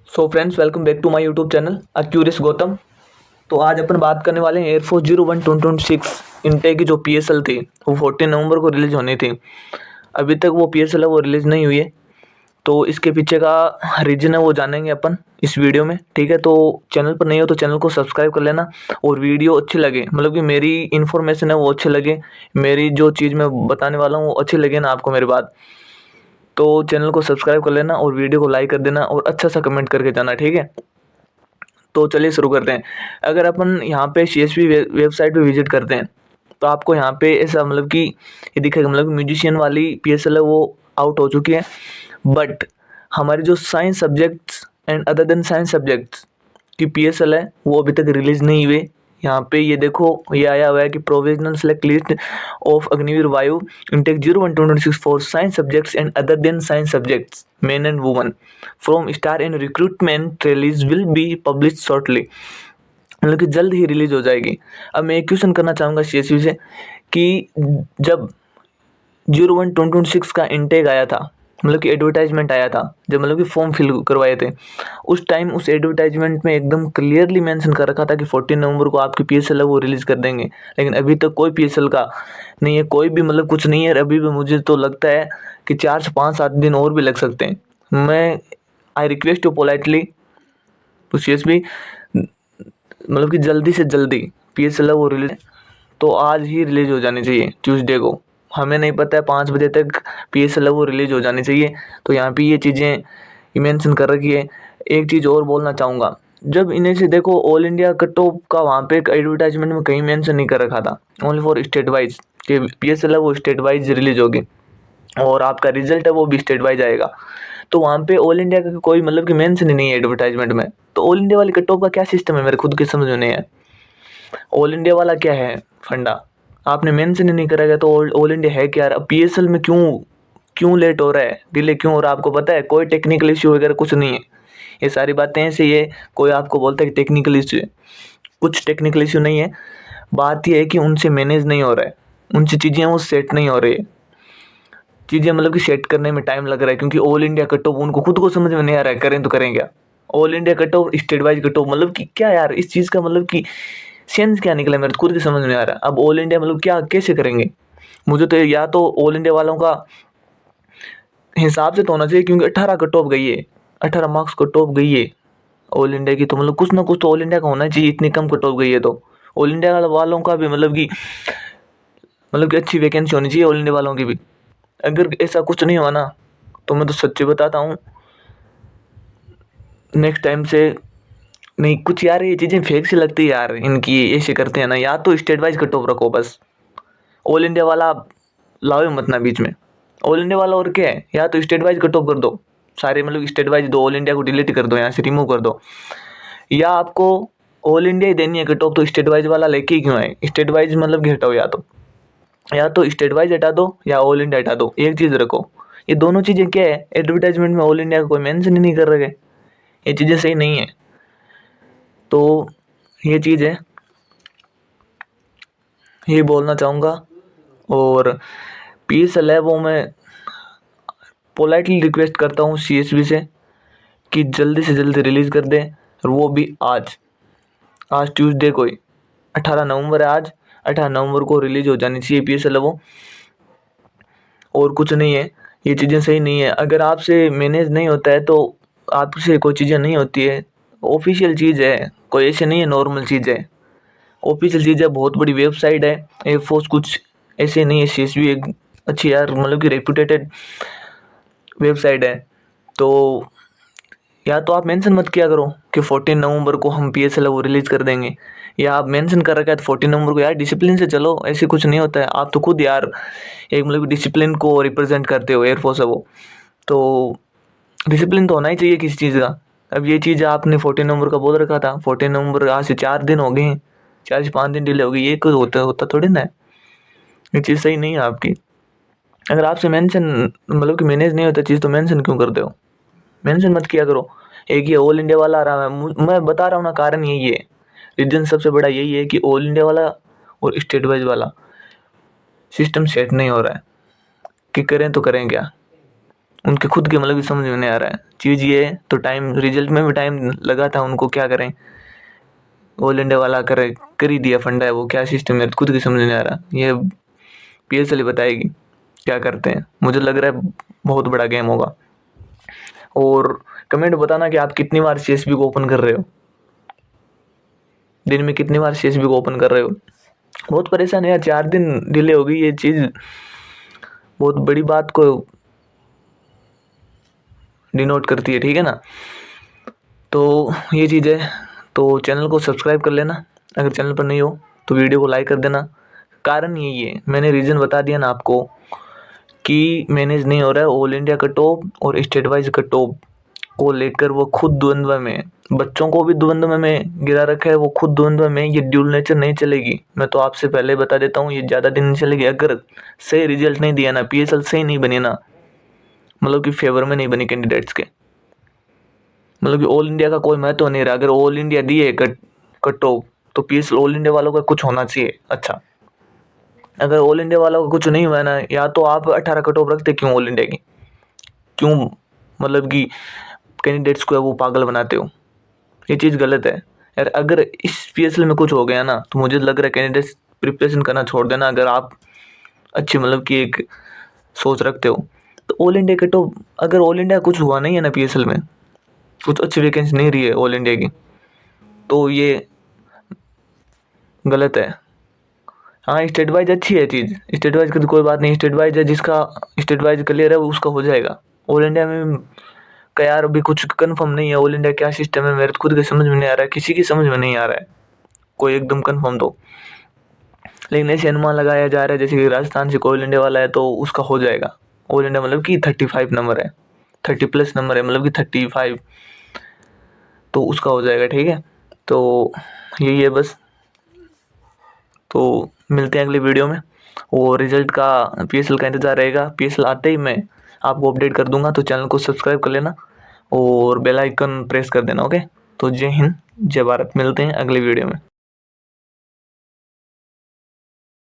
So friends, welcome back to my YouTube channel curious Gautam. तो आज अपन बात करने वाले हैं एयरफोर्स 01 2026 इनटेक की जो पीएसएल थी वो 14 नवंबर को रिलीज होनी थी। अभी तक वो पीएसएल है वो रिलीज नहीं हुई है। तो इसके पीछे का रीजन है वो जानेंगे अपन इस वीडियो में, ठीक है। तो चैनल पर नहीं हो तो चैनल को सब्सक्राइब कर लेना, और वीडियो अच्छी लगे, मतलब कि मेरी इन्फॉर्मेशन है वो अच्छी लगे, मेरी जो चीज़ मैं बताने वाला हूँ वो अच्छी लगे ना आपको मेरी बात, तो चैनल को सब्सक्राइब कर लेना और वीडियो को लाइक कर देना और अच्छा सा कमेंट करके जाना, ठीक है। तो चलिए शुरू करते हैं। अगर अपन यहाँ पे CSV वेबसाइट पे विजिट करते हैं तो आपको यहाँ पे ऐसा मतलब कि ये दिखेगा, मतलब म्यूजिशियन वाली PSL है वो आउट हो चुकी है। बट हमारे जो science subjects and other than science subjects की PSL है वो अभी तक रिलीज नहीं हुए। यहाँ पे ये देखो, ये आया हुआ है कि provisional select list of Agniveer Vayu intake 01-2026 for science subjects and other than science subjects men and woman from star and recruitment release will be publish shortly, मतलब कि जल्द ही रिलीज हो जाएगी। अब मैं एक क्वेश्चन करना चाहूँगा CSV से कि जब 01-2026 का इनटेक आया था, मतलब कि एडवर्टाइजमेंट आया था, जब मतलब कि फॉर्म फिल करवाए थे, उस टाइम उस एडवर्टाइजमेंट में एकदम क्लियरली मेंशन कर रखा था कि 14 नवंबर को आपकी PSL है वो रिलीज़ कर देंगे। लेकिन अभी तक कोई PSL का नहीं है, कोई भी मतलब कुछ नहीं है। अभी भी मुझे तो लगता है कि 4 से 5-7 दिन और भी लग सकते हैं। मैं आई रिक्वेस्ट यू पोलाइटली तो CSV, मतलब कि जल्दी से जल्दी PSL है वो रिलीज, तो आज ही रिलीज हो जानी चाहिए ट्यूसडे को। हमें नहीं पता है 5 बजे तक PSL है वो रिलीज हो जानी चाहिए। तो यहाँ पे ये चीज़ें मेंशन कर रखी है। एक चीज़ और बोलना चाहूँगा, जब इन्हें से देखो ऑल इंडिया कट ऑफ का वहाँ पे एक एडवर्टाइजमेंट में कहीं मेंशन नहीं कर रखा था, ओनली फॉर स्टेट वाइज कि PSL है वो स्टेट वाइज रिलीज होगी और आपका रिजल्ट है वो भी स्टेट वाइज आएगा। तो वहाँ पे ऑल इंडिया का कोई मतलब कि मेंशन ही नहीं है एडवर्टाइजमेंट में। तो ऑल इंडिया वाली कट ऑफ का क्या सिस्टम है मेरे खुद के समझ में नहीं है। ऑल इंडिया वाला क्या है फंडा, आपने मेंशन ही नहीं करेगा तो ऑल इंडिया है क्या यार। अब PSL में क्यों क्यों लेट हो रहा है, डिले क्यों हो रहा है, आपको पता है? कोई टेक्निकल इश्यू वगैरह कुछ नहीं है। ये सारी बातें ऐसे ही है, कोई आपको बोलता है कि टेक्निकल इश्यू है, कुछ टेक्निकल इश्यू नहीं है। बात यह है कि उनसे मैनेज नहीं हो रहा है, उनसे चीज़ें वो सेट नहीं हो रही है। चीज़ें मतलब कि सेट करने में टाइम लग रहा है, क्योंकि ऑल इंडिया कट ऑफ उनको खुद को समझ में नहीं आ रहा है, करें तो करें क्या। All India cut off state wise cut off, मतलब कि क्या यार, इस चीज़ का मतलब कि सेंस क्या निकला मेरे खुद की समझ में आ रहा है। अब ऑल इंडिया मतलब क्या, कैसे करेंगे? मुझे तो या तो ऑल इंडिया वालों का हिसाब से तो होना चाहिए, क्योंकि 18 कट ऑफ गई है, 18 मार्क्स कट ऑफ गई है ऑल इंडिया की, तो मतलब कुछ ना कुछ तो ऑल इंडिया का होना चाहिए। इतनी कम कट ऑफ गई है तो ऑल इंडिया वालों का भी मतलब कि अच्छी वैकेंसी होनी चाहिए ऑल इंडिया वालों की भी। अगर ऐसा कुछ नहीं हुआ ना तो मैं तो सच्ची बताता हूँ, नेक्स्ट टाइम से नहीं कुछ यार, ये चीज़ें फेक सी लगती है यार इनकी, ऐसे करते हैं ना। या तो स्टेट वाइज कट ऑफ रखो बस, ऑल इंडिया वाला लाओ मत ना बीच में। ऑल इंडिया वाला और क्या है, या तो स्टेट वाइज कट ऑफ कर दो सारे, मतलब स्टेट वाइज दो, ऑल इंडिया को डिलीट कर दो, यहाँ से रिमूव कर दो। या आपको ऑल इंडिया ही देनी है कट ऑफ तो स्टेट वाइज वाला लेके ही क्यों आए? स्टेट वाइज मतलब कि हटाओ, या तो स्टेट वाइज हटा दो या ऑल इंडिया हटा दो, एक चीज़ रखो। ये दोनों चीज़ें क्या है, एडवर्टाइजमेंट में ऑल इंडिया का कोई मेंशन ही नहीं कर रहे, ये चीज़ें सही नहीं है। तो ये चीज़ है, ये बोलना चाहूँगा। और PSL है वो मैं पोलाइटली रिक्वेस्ट करता हूँ CSV से कि जल्दी से जल्दी रिलीज़ कर दें, और वो भी आज। आज ट्यूसडे को ही 18 नवंबर है आज, 18 नवंबर को रिलीज हो जानी चाहिए PSL है वो, और कुछ नहीं है। ये चीज़ें सही नहीं है। अगर आपसे मैनेज नहीं होता है तो आपसे कोई चीज़ें नहीं होती है। ऑफिशियल चीज़ है, कोई ऐसे नहीं है नॉर्मल चीज़ है, ऑफिशियल चीज़ है, बहुत बड़ी वेबसाइट है एयरफोर्स, कुछ ऐसे नहीं है। CSV एक अच्छी यार मतलब कि रेपुटेटेड वेबसाइट है। तो या तो आप मेंशन मत किया करो कि 14 नवंबर को हम PSL वो रिलीज़ कर देंगे, या आप मेंशन कर रखा है तो 14 नवंबर को। यार डिसिप्लिन से चलो, ऐसे कुछ नहीं होता है। आप तो खुद यार एक मतलब डिसिप्लिन को रिप्रेजेंट करते हो, एयरफोर्स है वो, तो डिसिप्लिन तो होना ही चाहिए किसी चीज़ का। अब ये चीज़ आपने 14 नवंबर का बोल रखा था, 14 नवंबर आज से 4 दिन हो गए हैं, 4 से 5 दिन डिले हो गई, ये कुछ होता होता थोड़ी ना है। ये चीज़ सही नहीं है आपकी। अगर आपसे मेंशन मतलब कि मैनेज नहीं होता चीज़ तो मेंशन क्यों करते हो? मेंशन मत किया करो। एक ये ऑल इंडिया वाला आ रहा है, मैं बता रहा हूँ ना, कारण यही है, रीजन सबसे बड़ा यही है कि ऑल इंडिया वाला और स्टेट वाइज वाला सिस्टम सेट नहीं हो रहा है, कि करें तो करें क्या। उनके खुद के मतलब कि समझ में नहीं आ रहा है। चीज़ ये है, तो टाइम रिजल्ट में भी टाइम लगा था उनको, क्या करें, ऑल इंडिया वाला कर ही दिया फंडा है, वो क्या सिस्टम है खुद की समझ नहीं आ रहा। ये PSL ही बताएगी क्या करते हैं। मुझे लग रहा है बहुत बड़ा गेम होगा। और कमेंट बताना कि आप कितनी बार CSB को ओपन कर रहे हो, दिन में कितनी बार CSB को ओपन कर रहे हो। बहुत परेशान है यार, 4 दिन डिले हो गई, ये चीज़ बहुत बड़ी बात को डिनोट करती है, ठीक है ना। तो ये चीज़ है, तो चैनल को सब्सक्राइब कर लेना, अगर चैनल पर नहीं हो तो वीडियो को लाइक कर देना। कारण यही है, मैंने रीज़न बता दिया ना आपको कि मैनेज नहीं हो रहा है ऑल इंडिया कट ऑफ और स्टेट वाइज कट ऑफ को लेकर। वो खुद द्वंद्व में, बच्चों को भी द्वंद्व में गिरा रखा है, वो खुद द्वंद्व में। ये ड्यूल नेचर नहीं चलेगी, मैं तो आपसे पहले बता देता हूँ, ये ज़्यादा दिन नहीं चलेगी। अगर सही रिजल्ट नहीं दिया ना, PSL सही नहीं बनी ना, मतलब कि फेवर में नहीं बनी कैंडिडेट्स के, मतलब कि ऑल इंडिया का कोई महत्व नहीं रहा। अगर ऑल इंडिया दिए कट ऑफ तो PSL ऑल इंडिया वालों का कुछ होना चाहिए अच्छा। अगर ऑल इंडिया वालों का कुछ नहीं हुआ ना, या तो आप 18 कट ऑफ रखते, क्यों ऑल इंडिया की, क्यों मतलब कि कैंडिडेट्स को वो पागल बनाते हो, ये चीज़ गलत है यार। अगर इस PSL में कुछ हो गया ना, तो मुझे लग रहा है कैंडिडेट्स प्रिपरेशन करना छोड़ देना, अगर आप अच्छी मतलब कि एक सोच रखते हो तो। ऑल इंडिया कट ऑफ, अगर ऑल इंडिया कुछ हुआ नहीं है ना PSL में, कुछ अच्छी वैकेंसी नहीं रही है ऑल इंडिया की, तो ये गलत है। हाँ, स्टेट वाइज अच्छी है चीज़, स्टेट वाइज की तो कोई बात नहीं, स्टेट वाइज है, जिसका स्टेट वाइज क्लियर है उसका हो जाएगा। ऑल इंडिया में का यार अभी कुछ कंफर्म नहीं है, ऑल इंडिया क्या सिस्टम है मेरे खुद के समझ में नहीं आ रहा है, किसी की समझ में नहीं आ रहा है कोई एकदम कंफर्म तो। लेकिन ऐसे अनुमान लगाया जा रहा है जैसे कि राजस्थान से कोई ऑल इंडिया वाला है तो उसका हो जाएगा ऑल इंडिया, मतलब कि 35 नंबर है, 30+ नंबर है, मतलब कि 35, तो उसका हो जाएगा, ठीक है। तो यही है बस, तो मिलते हैं अगली वीडियो में। और रिजल्ट का PSL का इंतज़ार रहेगा, PSL आते ही मैं आपको अपडेट कर दूंगा, तो चैनल को सब्सक्राइब कर लेना और बेल आइकन प्रेस कर देना, ओके। तो जय हिंद, जय भारत, मिलते हैं अगली वीडियो में।